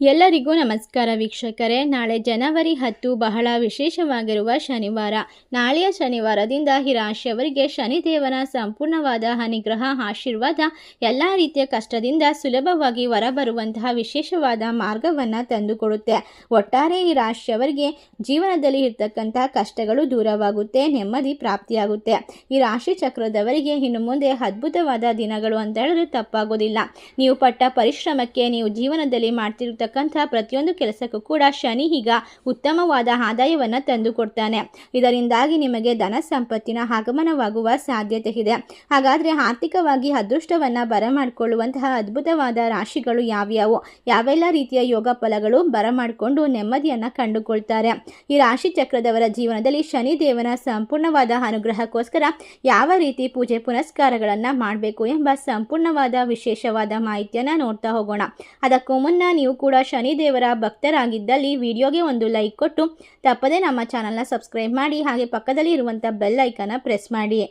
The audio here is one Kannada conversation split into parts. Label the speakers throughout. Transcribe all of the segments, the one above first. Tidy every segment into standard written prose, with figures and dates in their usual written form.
Speaker 1: ಎಲ್ಲರಿಗೂ ನಮಸ್ಕಾರ ವೀಕ್ಷಕರೇ. ನಾಳೆ ಜನವರಿ 10 ಬಹಳ ವಿಶೇಷವಾಗಿರುವ ಶನಿವಾರ. ನಾಳೆಯ ಶನಿವಾರದಿಂದ ಈ ರಾಶಿಯವರಿಗೆ ಶನಿದೇವನ ಸಂಪೂರ್ಣವಾದ ಅನುಗ್ರಹ ಆಶೀರ್ವಾದ ಎಲ್ಲ ರೀತಿಯ ಕಷ್ಟದಿಂದ ಸುಲಭವಾಗಿ ಹೊರಬರುವಂತಹ ವಿಶೇಷವಾದ ಮಾರ್ಗವನ್ನು ತಂದುಕೊಡುತ್ತೆ. ಒಟ್ಟಾರೆ ಈ ರಾಶಿಯವರಿಗೆ ಜೀವನದಲ್ಲಿ ಇರ್ತಕ್ಕಂಥ ಕಷ್ಟಗಳು ದೂರವಾಗುತ್ತೆ, ನೆಮ್ಮದಿ ಪ್ರಾಪ್ತಿಯಾಗುತ್ತೆ. ಈ ರಾಶಿ ಚಕ್ರದವರಿಗೆ ಇನ್ನು ಮುಂದೆ ಅದ್ಭುತವಾದ ದಿನಗಳು ಅಂತ ಹೇಳಿದ್ರೆ ತಪ್ಪಾಗೋದಿಲ್ಲ. ನೀವು ಪಟ್ಟ ಪರಿಶ್ರಮಕ್ಕೆ, ನೀವು ಜೀವನದಲ್ಲಿ ಮಾಡ್ತಿರ್ತಕ್ಕಂಥ ಪ್ರತಿಯೊಂದು ಕೆಲಸಕ್ಕೂ ಕೂಡ ಶನಿ ಈಗ ಉತ್ತಮವಾದ ಆದಾಯವನ್ನು ತಂದುಕೊಡ್ತಾನೆ. ಇದರಿಂದಾಗಿ ನಿಮಗೆ ಧನ ಸಂಪತ್ತಿನ ಆಗಮನವಾಗುವ ಸಾಧ್ಯತೆ ಇದೆ. ಹಾಗಾದರೆ ಆರ್ಥಿಕವಾಗಿ ಅದೃಷ್ಟವನ್ನು ಬರಮಾಡಿಕೊಳ್ಳುವಂತಹ ಅದ್ಭುತವಾದ ರಾಶಿಗಳು ಯಾವ್ಯಾವು, ಯಾವೆಲ್ಲ ರೀತಿಯ ಯೋಗ ಫಲಗಳು ಬರಮಾಡಿಕೊಂಡು ನೆಮ್ಮದಿಯನ್ನು ಕಂಡುಕೊಳ್ತಾರೆ? ಈ ರಾಶಿ ಚಕ್ರದವರ ಜೀವನದಲ್ಲಿ ಶನಿದೇವನ ಸಂಪೂರ್ಣವಾದ ಅನುಗ್ರಹಕ್ಕೋಸ್ಕರ ಯಾವ ರೀತಿ ಪೂಜೆ ಪುನಸ್ಕಾರಗಳನ್ನು ಮಾಡಬೇಕು ಎಂಬ ಸಂಪೂರ್ಣವಾದ ವಿಶೇಷವಾದ ಮಾಹಿತಿಯನ್ನು ನೋಡ್ತಾ ಹೋಗೋಣ. ಅದಕ್ಕೂ ಮುನ್ನ ನೀವು ಕೂಡ ಶನಿದೇವರ ಭಕ್ತರಾಗಿದ್ದಲ್ಲಿ ವಿಡಿಯೋಗೆ ಒಂದು ಲೈಕ್ ಕೊಟ್ಟು ತಪ್ಪದೇ ನಮ್ಮ ಚಾನಲ್ನ ಸಬ್ಸ್ಕ್ರೈಬ್ ಮಾಡಿ, ಹಾಗೆ ಪಕ್ಕದಲ್ಲಿ ಇರುವಂಥ ಬೆಲ್ ಐಕನ್ನ ಪ್ರೆಸ್ ಮಾಡಿ.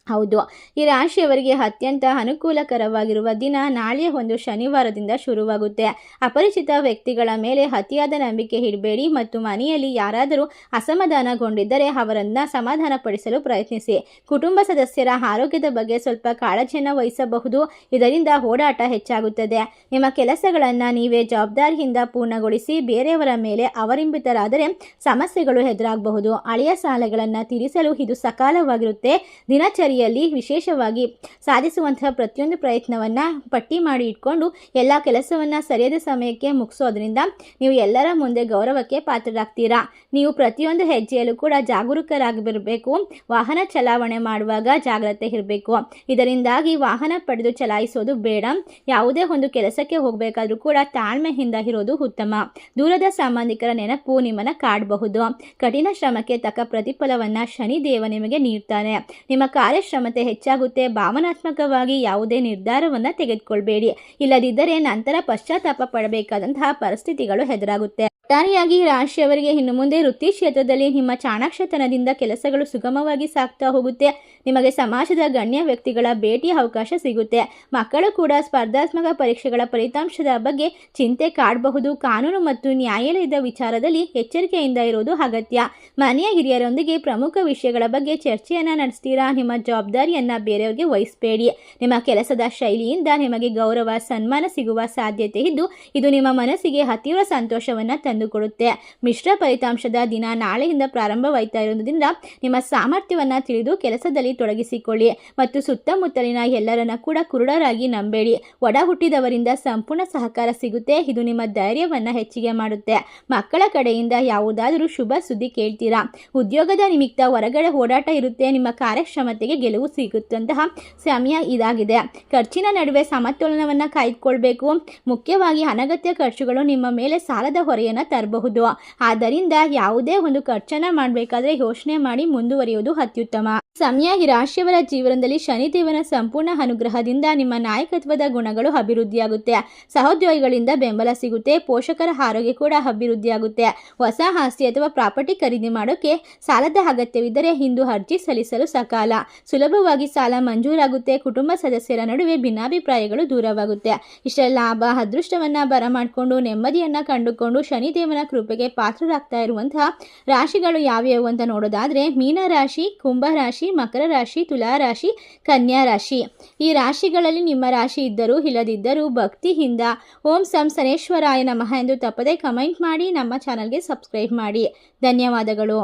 Speaker 1: ಹೌದು, ಈ ರಾಶಿಯವರಿಗೆ ಅತ್ಯಂತ ಅನುಕೂಲಕರವಾಗಿರುವ ದಿನ ನಾಳೆಯ ಒಂದು ಶನಿವಾರದಿಂದ ಶುರುವಾಗುತ್ತೆ. ಅಪರಿಚಿತ ವ್ಯಕ್ತಿಗಳ ಮೇಲೆ ಅತಿಯಾದ ನಂಬಿಕೆ ಇಡಬೇಡಿ ಮತ್ತು ಮನೆಯಲ್ಲಿ ಯಾರಾದರೂ ಅಸಮಾಧಾನಗೊಂಡಿದ್ದರೆ ಅವರನ್ನು ಸಮಾಧಾನಪಡಿಸಲು ಪ್ರಯತ್ನಿಸಿ. ಕುಟುಂಬ ಸದಸ್ಯರ ಆರೋಗ್ಯದ ಬಗ್ಗೆ ಸ್ವಲ್ಪ ಕಾಳಜಿಯನ್ನು ವಹಿಸಬಹುದು. ಇದರಿಂದ ಓಡಾಟ ಹೆಚ್ಚಾಗುತ್ತದೆ. ನಿಮ್ಮ ಕೆಲಸಗಳನ್ನು ನೀವೇ ಜವಾಬ್ದಾರಿಯಿಂದ ಪೂರ್ಣಗೊಳಿಸಿ. ಬೇರೆಯವರ ಮೇಲೆ ಅವಲಂಬಿತರಾದರೆ ಸಮಸ್ಯೆಗಳು ಎದುರಾಗಬಹುದು. ಹಳೆಯ ಸಾಲಗಳನ್ನು ತೀರಿಸಲು ಇದು ಸಕಾಲವಾಗಿರುತ್ತೆ. ದಿನಚರಿ ವಿಶೇಷವಾಗಿ ಸಾಧಿಸುವಂತಹ ಪ್ರತಿಯೊಂದು ಪ್ರಯತ್ನವನ್ನು ಪಟ್ಟಿ ಮಾಡಿ ಇಟ್ಕೊಂಡು ಎಲ್ಲ ಕೆಲಸವನ್ನು ಸರಿಯಾದ ಸಮಯಕ್ಕೆ ಮುಗಿಸೋದ್ರಿಂದ ನೀವು ಎಲ್ಲರ ಮುಂದೆ ಗೌರವಕ್ಕೆ ಪಾತ್ರರಾಗ್ತೀರಾ. ನೀವು ಪ್ರತಿಯೊಂದು ಹೆಜ್ಜೆಯಲ್ಲೂ ಕೂಡ ಜಾಗರೂಕರಾಗಿರಬೇಕು. ವಾಹನ ಚಲಾವಣೆ ಮಾಡುವಾಗ ಜಾಗ್ರತೆ ಇರಬೇಕು. ಇದರಿಂದಾಗಿ ವಾಹನ ಪಡೆದು ಚಲಾಯಿಸೋದು ಬೇಡ. ಯಾವುದೇ ಒಂದು ಕೆಲಸಕ್ಕೆ ಹೋಗಬೇಕಾದ್ರೂ ಕೂಡ ತಾಳ್ಮೆಯಿಂದ ಇರೋದು ಉತ್ತಮ. ದೂರದ ಸಂಬಂಧಿಕರ ನೆನಪು ನಿಮ್ಮನ್ನು ಕಾಡಬಹುದು. ಕಠಿಣ ಶ್ರಮಕ್ಕೆ ತಕ್ಕ ಪ್ರತಿಫಲವನ್ನು ಶನಿದೇವ ನಿಮಗೆ ನೀಡ್ತಾನೆ. ನಿಮ್ಮ ಕಾರ್ಯಕ್ಷಮತೆ ಹೆಚ್ಚಾಗುತ್ತೆ. ಭಾವನಾತ್ಮಕವಾಗಿ ಯಾವುದೇ ನಿರ್ಧಾರವನ್ನು ತೆಗೆದುಕೊಳ್ಬೇಡಿ. ಇಲ್ಲದಿದ್ದರೆ ನಂತರ ಪಶ್ಚಾತ್ತಾಪ ಪಡಬೇಕಾದಂತಹ ಪರಿಸ್ಥಿತಿಗಳು ಎದುರಾಗುತ್ತೆ. ಒಟ್ಟಾರೆಯಾಗಿ ರಾಶಿಯವರಿಗೆ ಇನ್ನು ಮುಂದೆ ವೃತ್ತಿ ಕ್ಷೇತ್ರದಲ್ಲಿ ನಿಮ್ಮ ಚಾಣಾಕ್ಷತನದಿಂದ ಕೆಲಸಗಳು ಸುಗಮವಾಗಿ ಸಾಗ್ತಾ ಹೋಗುತ್ತೆ. ನಿಮಗೆ ಸಮಾಜದ ಗಣ್ಯ ವ್ಯಕ್ತಿಗಳ ಭೇಟಿಯ ಅವಕಾಶ ಸಿಗುತ್ತೆ. ಮಕ್ಕಳು ಕೂಡ ಸ್ಪರ್ಧಾತ್ಮಕ ಪರೀಕ್ಷೆಗಳ ಫಲಿತಾಂಶದ ಬಗ್ಗೆ ಚಿಂತೆ ಕಾಡಬಹುದು. ಕಾನೂನು ಮತ್ತು ನ್ಯಾಯಾಲಯದ ವಿಚಾರದಲ್ಲಿ ಎಚ್ಚರಿಕೆಯಿಂದ ಇರುವುದು ಅಗತ್ಯ. ಮನೆಯ ಹಿರಿಯರೊಂದಿಗೆ ಪ್ರಮುಖ ವಿಷಯಗಳ ಬಗ್ಗೆ ಚರ್ಚೆಯನ್ನು ನಡೆಸ್ತೀರಾ. ನಿಮ್ಮ ಜವಾಬ್ದಾರಿಯನ್ನು ಬೇರೆಯವರಿಗೆ ವಹಿಸಬೇಡಿ. ನಿಮ್ಮ ಕೆಲಸದ ಶೈಲಿಯಿಂದ ನಿಮಗೆ ಗೌರವ ಸನ್ಮಾನ ಸಿಗುವ ಸಾಧ್ಯತೆ ಇದ್ದು ಇದು ನಿಮ್ಮ ಮನಸ್ಸಿಗೆ ಅತೀವ್ರ ಸಂತೋಷವನ್ನು ತಂದುಕೊಡುತ್ತೆ. ಮಿಶ್ರ ಫಲಿತಾಂಶದ ದಿನ ನಾಳೆಯಿಂದ ಪ್ರಾರಂಭವಾಯ್ತಾ ಇರುವುದರಿಂದ ನಿಮ್ಮ ಸಾಮರ್ಥ್ಯವನ್ನು ತಿಳಿದು ಕೆಲಸದಲ್ಲಿ ತೊಡಗಿಸಿಕೊಳ್ಳಿ ಮತ್ತು ಸುತ್ತಮುತ್ತಲಿನ ಎಲ್ಲರನ್ನ ಕೂಡ ಕುರುಡರಾಗಿ ನಂಬೇಡಿ. ಒಡ ಹುಟ್ಟಿದವರಿಂದ ಸಂಪೂರ್ಣ ಸಹಕಾರ ಸಿಗುತ್ತೆ. ಇದು ನಿಮ್ಮ ಧೈರ್ಯವನ್ನು ಹೆಚ್ಚಿಗೆ ಮಾಡುತ್ತೆ. ಮಕ್ಕಳ ಕಡೆಯಿಂದ ಯಾವುದಾದರೂ ಶುಭ ಸುದ್ದಿ ಕೇಳ್ತೀರಾ. ಉದ್ಯೋಗದ ನಿಮಿತ್ತ ಹೊರಗಡೆ ಓಡಾಟ ಇರುತ್ತೆ. ನಿಮ್ಮ ಕಾರ್ಯಕ್ಷಮತೆಗೆ ಗೆಲುವು ಸಿಗುತ್ತಂತಹ ಸಮಯ ಇದಾಗಿದೆ. ಖರ್ಚಿನ ನಡುವೆ ಸಮತೋಲನವನ್ನು ಕಾಯ್ದುಕೊಳ್ಬೇಕು. ಮುಖ್ಯವಾಗಿ ಅನಗತ್ಯ ಖರ್ಚುಗಳು ನಿಮ್ಮ ಮೇಲೆ ಸಾಲದ ಹೊರೆಯನ್ನು ತರಬಹುದು. ಆದ್ದರಿಂದ ಯಾವುದೇ ಒಂದು ಖರ್ಚನ್ನು ಮಾಡಬೇಕಾದ್ರೆ ಯೋಚನೆ ಮಾಡಿ ಮುಂದುವರಿಯುವುದು ಅತ್ಯುತ್ತಮ ಸಮಯ. ಈ ರಾಶಿಯವರ ಜೀವನದಲ್ಲಿ ಶನಿದೇವನ ಸಂಪೂರ್ಣ ಅನುಗ್ರಹದಿಂದ ನಿಮ್ಮ ನಾಯಕತ್ವದ ಗುಣಗಳು ಅಭಿವೃದ್ಧಿಯಾಗುತ್ತೆ. ಸಹೋದ್ಯೋಗಿಗಳಿಂದ ಬೆಂಬಲ ಸಿಗುತ್ತೆ. ಪೋಷಕರ ಆರೋಗ್ಯ ಕೂಡ ಅಭಿವೃದ್ಧಿಯಾಗುತ್ತೆ. ಹೊಸ ಆಸ್ತಿ ಅಥವಾ ಪ್ರಾಪರ್ಟಿ ಖರೀದಿ ಮಾಡೋಕೆ ಸಾಲದ ಅಗತ್ಯವಿದ್ದರೆ ಇಂದು ಅರ್ಜಿ ಸಲ್ಲಿಸಲು ಸಕಾಲ. ಸುಲಭವಾಗಿ ಸಾಲ ಮಂಜೂರಾಗುತ್ತೆ. ಕುಟುಂಬ ಸದಸ್ಯರ ನಡುವೆ ಭಿನ್ನಾಭಿಪ್ರಾಯಗಳು ದೂರವಾಗುತ್ತೆ. ಇಷ್ಟೆಲ್ಲ ಲಾಭ ಅದೃಷ್ಟವನ್ನು ಬರಮಾಡಿಕೊಂಡು ನೆಮ್ಮದಿಯನ್ನು ಕಂಡುಕೊಂಡು ಶನಿದೇವನ ಕೃಪೆಗೆ ಪಾತ್ರರಾಗ್ತಾ ಇರುವಂತಹ ರಾಶಿಗಳು ಯಾವ್ಯಾವು ಅಂತ ನೋಡೋದಾದ್ರೆ ಮೀನರಾಶಿ, ಕುಂಭರಾಶಿ, ಮಕರ ರಾಶಿ, ತುಲಾ ರಾಶಿ, ಕನ್ಯಾ ರಾಶಿ. ಈ ರಾಶಿಗಳಲ್ಲಿ ನಿಮ್ಮ ರಾಶಿ ಇದ್ದರೂ ಇಲ್ಲದಿದ್ದರೂ ಭಕ್ತಿಯಿಂದ ಓಂ ಸಂ ಶನೇಶ್ವರಾಯ ನಮಃ ಎಂದು ತಪ್ಪದೇ ಕಮೆಂಟ್ ಮಾಡಿ ನಮ್ಮ ಚಾನಲ್ಗೆ ಸಬ್ಸ್ಕ್ರೈಬ್ ಮಾಡಿ. ಧನ್ಯವಾದಗಳು.